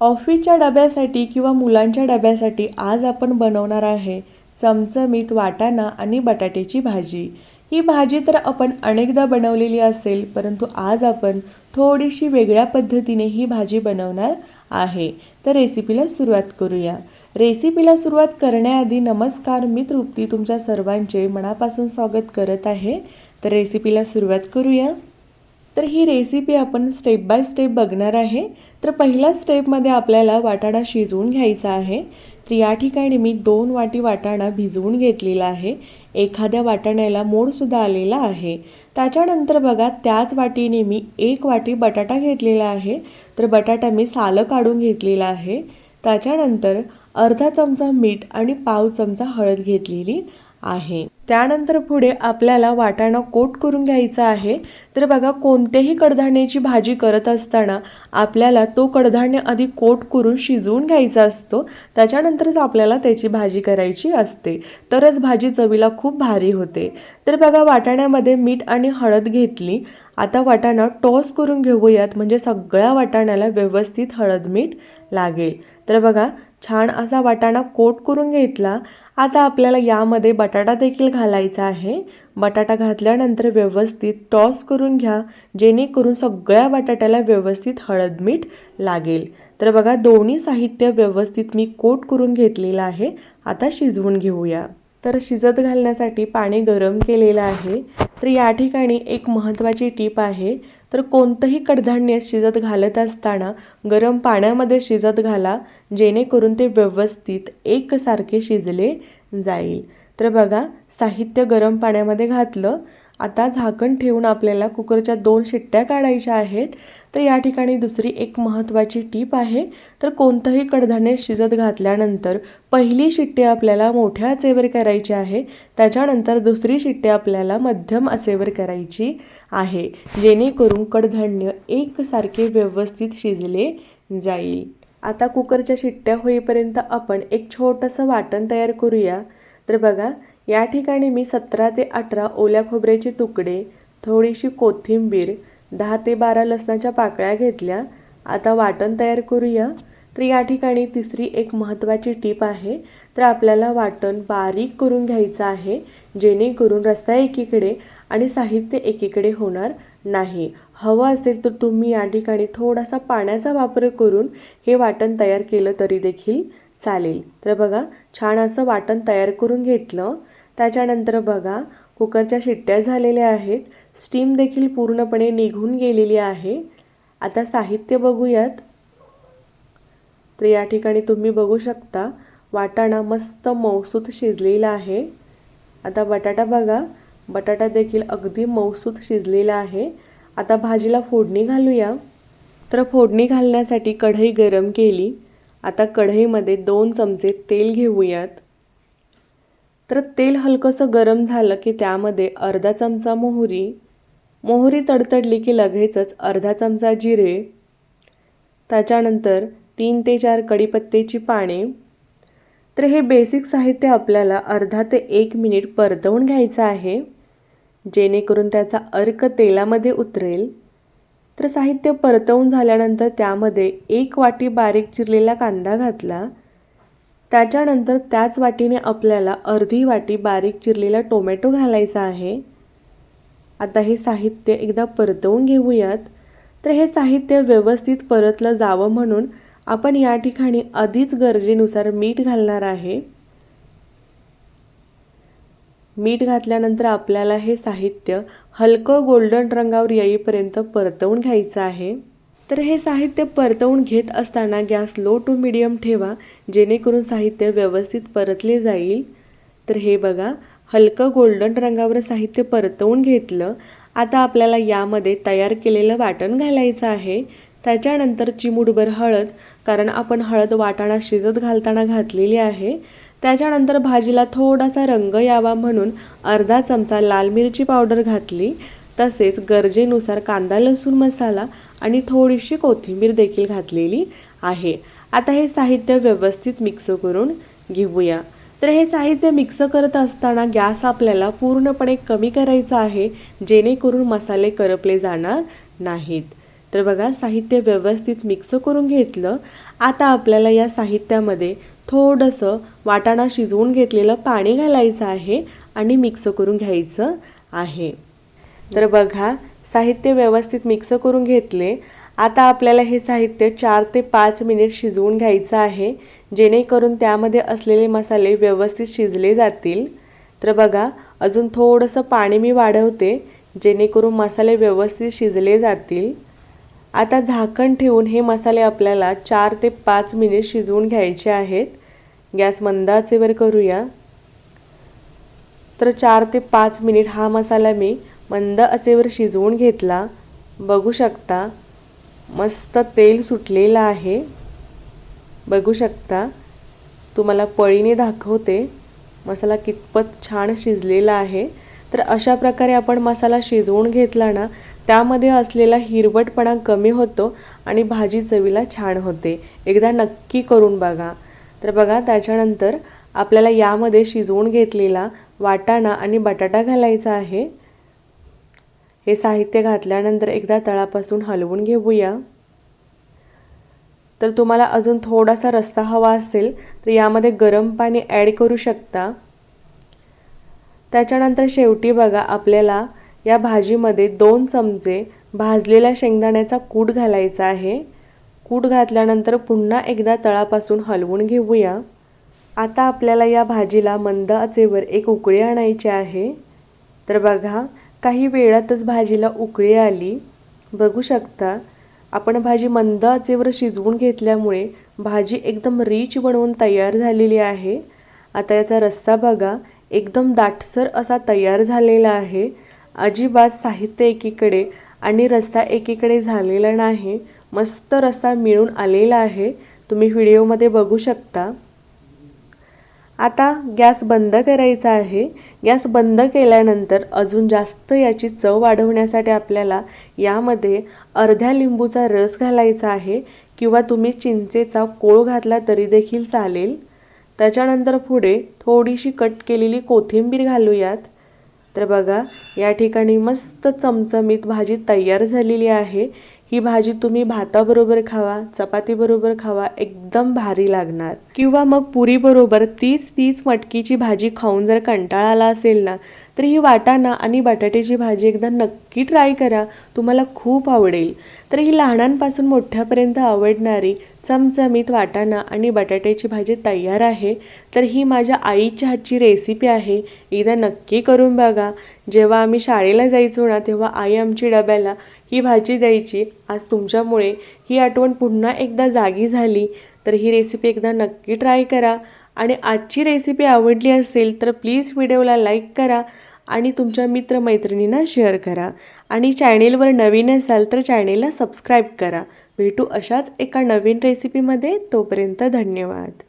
ऑफिसच्या डब्यासाठी किंवा मुलांच्या डब्यासाठी आज आपण बनवणार आहे चमचमीत वाटाणा आणि बटाट्याची भाजी। ही भाजी तर आपण अनेकदा बनवलेली असेल, परंतु आज आपण थोडीशी वेगळ्या पद्धतीने ही भाजी बनवणार आहे। तर रेसिपीला सुरुवात करूया। रेसिपीला सुरुवात करण्याआधी नमस्कार, मी तृप्ती तुमच्या सर्वांचे मनापासून स्वागत करत आहे। तर रेसिपीला सुरुवात करूया। तर ही रेसिपी आपण स्टेप बाय स्टेप बघणार आहे। तर पहिल्या स्टेपमध्ये आपल्याला वाटाणा शिजवून घ्यायचा आहे। तर या ठिकाणी मी 2 वाटी वाटाणा भिजवून घेतलेला आहे। एखाद्या वाटाण्याला मोडसुद्धा आलेला आहे। त्याच्यानंतर बघा त्याच वाटीने मी 1 वाटी बटाटा घेतलेला आहे। तर बटाटा मी सालं काढून घेतलेला आहे। त्याच्यानंतर अर्धा चमचा मीठ आणि पाव चमचा हळद घेतलेली आहे। त्यानंतर पुढे आपल्याला वाटाणा कोट करून घ्यायचा आहे। तर बघा कोणतेही कडधान्याची भाजी करत असताना आपल्याला तो कडधान्य आधी कोट करून शिजवून घ्यायचा असतो, त्याच्यानंतरच आपल्याला त्याची भाजी करायची असते, तरच भाजी चवीला खूप भारी होते। तर बघा वाटाण्यामध्ये मीठ आणि हळद घेतली। आता वाटाणा टॉस करून घेऊयात, म्हणजे सगळ्या वाटाण्याला व्यवस्थित हळद मीठ लागेल। तर बघा छान असा वाटाणा कोट करून घेतला। आता आपल्याला यामध्ये बटाटा देखील घालायचा आहे। बटाटा घातल्यानंतर व्यवस्थित टॉस करून घ्या, जेणेकरून सगळ्या बटाट्याला व्यवस्थित हळद मीठ लागेल। तर बघा दोन्ही साहित्य व्यवस्थित मी कोट करून घेतलेलं आहे। आता शिजवून घेऊया। तर शिजत घालण्यासाठी पाणी गरम केलेलं आहे। तर या ठिकाणी एक महत्त्वाची टीप आहे, तर कोणतंही कडधान्य शिजत घालत असताना गरम पाण्यामध्ये शिजत घाला, जेणेकरून ते व्यवस्थित एकसारखे शिजले जाईल। तर बघा साहित्य गरम पाण्यामध्ये घातलं। आता झाकण ठेवून आपल्याला कुकरच्या 2 शिट्ट्या काढायच्या आहेत। तर या ठिकाणी दुसरी एक महत्त्वाची टीप आहे, तर कोणतंही कडधान्य शिजत घातल्यानंतर पहिली शिट्टी आपल्याला मोठ्या आचेवर करायची आहे, त्याच्यानंतर दुसरी शिट्टी आपल्याला मध्यम आचेवर करायची आहे, जेणेकरून कडधान्य एकसारखे व्यवस्थित शिजले जाईल। आता कुकरच्या शिट्ट्या होईपर्यंत आपण एक छोटंसं वाटण तयार करूया। तर बघा या ठिकाणी मी 17 ते 18 ओल्या खोबऱ्याचे तुकडे, थोडीशी कोथिंबीर, 10 ते 12 लसणाच्या पाकळ्या घेतल्या। आता वाटण तयार करूया। तर या ठिकाणी तिसरी एक महत्त्वाची टीप आहे, तर आपल्याला वाटण बारीक करून घ्यायचं आहे, जेणेकरून रस्सा एकीकडे आणि साहित्य एकीकडे होणार नाही। हवं असेल तर तुम्ही या ठिकाणी थोडासा पाण्याचा वापर करून हे वाटण तयार केलं तरी देखील चालेल। तर बघा छान असं वाटण तयार करून घेतलं। त्याच्यानंतर बघा कुकरच्या शिट्ट्या झालेल्या आहेत, स्टीम देखील पूर्णपणे निघून गेलेली आहे। आता साहित्य बघूयात। तर या ठिकाणी तुम्ही बघू शकता वाटाणा मस्त मऊसूत शिजलेला आहे। आता बटाटा बघा, बटाटा देखील अगदी मऊसूत शिजलेला आहे। आता भाजीला फोडणी घालूया। तर फोडणी घालण्यासाठी कढई गरम केली। आता कढईमध्ये 2 चमचे तेल घेऊयात। तर तेल हलकंसं गरम झालं की त्यामध्ये अर्धा चमचा मोहरी तडतडली की लगेचच अर्धा चमचा जिरे, त्याच्यानंतर 3 ते 4 कढीपत्त्याची पाने। तर हे बेसिक साहित्य आपल्याला अर्धा ते 1 मिनिट परतवून घ्यायचं आहे, जेणेकरून त्याचा अर्क तेलामध्ये उतरेल। तर साहित्य परतवून झाल्यानंतर त्यामध्ये 1 वाटी बारीक चिरलेला कांदा घातला। त्याच्यानंतर त्याच वाटीने आपल्याला अर्धी वाटी बारीक चिरलेला टोमॅटो घालायचा आहे। आता हे साहित्य एकदा परतवून घेऊयात। तर हे साहित्य व्यवस्थित परतलं जावं म्हणून आपण या ठिकाणी आधीच गरजेनुसार मीठ घालणार आहे। मीठ घातल्यानंतर आपल्याला हे साहित्य हलकं गोल्डन रंगावर येईपर्यंत परतवून घ्यायचं आहे। तर हे साहित्य परतवून घेत असताना गॅस लो टू मीडियम ठेवा, जेणेकरून साहित्य व्यवस्थित परतले जाईल। तर हे बघा हलकं गोल्डन रंगावर साहित्य परतवून घेतलं। आता आपल्याला यामध्ये तयार केलेलं वाटण घालायचं आहे। त्याच्यानंतर चिमूटभर हळद, कारण आपण हळद वाटाणा शिजत घालताना घातलेली आहे। त्याच्यानंतर भाजीला थोडासा रंग यावा म्हणून अर्धा चमचा लाल मिरची पावडर घातली, तसेच गरजेनुसार कांदा लसूण मसाला आणि थोडीशी कोथिंबीर देखील घातलेली आहे। आता हे साहित्य व्यवस्थित मिक्स करून घेऊया। तर हे साहित्य मिक्स करत असताना गॅस आपल्याला पूर्णपणे कमी करायचा आहे, जेणेकरून मसाले करपले जाणार नाहीत। तर बघा साहित्य व्यवस्थित मिक्स करून घेतलं. आता आपल्याला या साहित्यामध्ये थोडंसं वाटाणा शिजवून घेतलेलं पाणी घालायचं आहे आणि मिक्स करून घ्यायचं आहे. तर बघा साहित्य व्यवस्थित मिक्स करून घेतले. आता आपल्याला हे साहित्य 4 ते 5 मिनिट शिजवून घ्यायचं आहे, जेणेकरून त्यामध्ये असलेले मसाले व्यवस्थित शिजले जातील. तर बघा अजून थोडंसं पाणी मी वाढवते, जेणेकरून मसाले व्यवस्थित शिजले जातील. आता झाकण ठेवून हे मसाले आपल्याला 4 ते 5 मिनिट शिजवून घ्यायचे आहेत. गॅस मंद आचेवर करूया. तर 4 ते 5 मिनिट हा मसाला मी मंद आचेवर शिजवून घेतला. बघू शकता मस्त तेल सुटलेलं आहे. बघू शकता, तुम्हाला पळीने दाखवते मसाला कितपत छान शिजलेला आहे. तर अशा प्रकारे आपण मसाला शिजवून घेतला ना, त्यामध्ये असलेला हिरवटपणा कमी होतो आणि भाजी चवीला छान होते. एकदा नक्की करून बघा. तर बघा त्याच्यानंतर आपल्याला यामध्ये शिजवून घेतलेला वाटाणा आणि बटाटा घालायचा आहे. हे साहित्य घातल्यानंतर एकदा तळापासून हलवून घेऊया. तर तुम्हाला अजून थोडासा रस्सा हवा असेल तर यामध्ये गरम पाणी ॲड करू शकता. त्याच्यानंतर शेवटी बघा आपल्याला या भाजीमध्ये 2 चमचे भाजलेल्या शेंगदाण्याचा कूट घालायचा आहे. कूट घातल्यानंतर पुन्हा एकदा तळापासून हलवून घेऊया. आता आपल्याला या भाजीला मंद आचेवर एक उकळी आणायची आहे. तर बघा काही वेळातच भाजीला उकळी आली. बघू शकता आपण भाजी मंद आचेवर शिजवून घेतल्यामुळे भाजी एकदम रिच बनवून तयार झालेली आहे. आता याचा रस्सा बघा एकदम दाटसर असा तयार झालेला आहे. अजिबात साहित्य एकीकडे आणि रस्सा एकीकडे झालेला नाही. मस्त रस्सा मिळून आलेला आहे, तुम्ही व्हिडिओमध्ये बघू शकता. आता गॅस बंद करायचा आहे. गॅस बंद केल्यानंतर अजून जास्त याची चव वाढवण्यासाठी आपल्याला यामध्ये अर्ध्या लिंबूचा रस घालायचा आहे किंवा तुम्ही चिंचेचा कोळ घातला तरी देखील चालेल. त्याच्यानंतर पुढे थोडीशी कट केलेली कोथिंबीर घालूयात. तर बघा या ठिकाणी मस्त चमचमीत भाजी तयार झालेली आहे. ही भाजी तुम्ही भाताबरोबर खावा, चपातीबरोबर खावा, एकदम भारी लागणार. किंवा मग पुरीबरोबर तीच मटकीची भाजी खाऊन जर कंटाळा आला असेल ना, तर ही वाटाणा आणि बटाट्याची भाजी एकदा नक्की ट्राय करा, तुम्हाला खूप आवडेल. तर ही लहानांपासून मोठ्यापर्यंत आवडणारी चमचमीत वाटाणा आणि बटाट्याची भाजी तयार आहे. तर ही माझ्या आईच्या हातची रेसिपी आहे, एकदा नक्की करून बघा. जेव्हा आम्ही शाळेला जायचो ना, तेव्हा आई आमची डब्याला ही भाजी द्यायची. आज तुमच्यामुळे ही आठवण पुन्हा एकदा जागी झाली. तर ही रेसिपी एकदा नक्की ट्राय करा आणि आजची रेसिपी आवडली असेल तर प्लीज व्हिडिओला लाईक करा आणि तुमच्या मित्रमैत्रिणींना शेअर करा आणि चॅनेलवर नवीन असाल तर चॅनेलला सबस्क्राईब करा. भेटू अशाच एका नवीन रेसिपीमध्ये. तोपर्यंत धन्यवाद.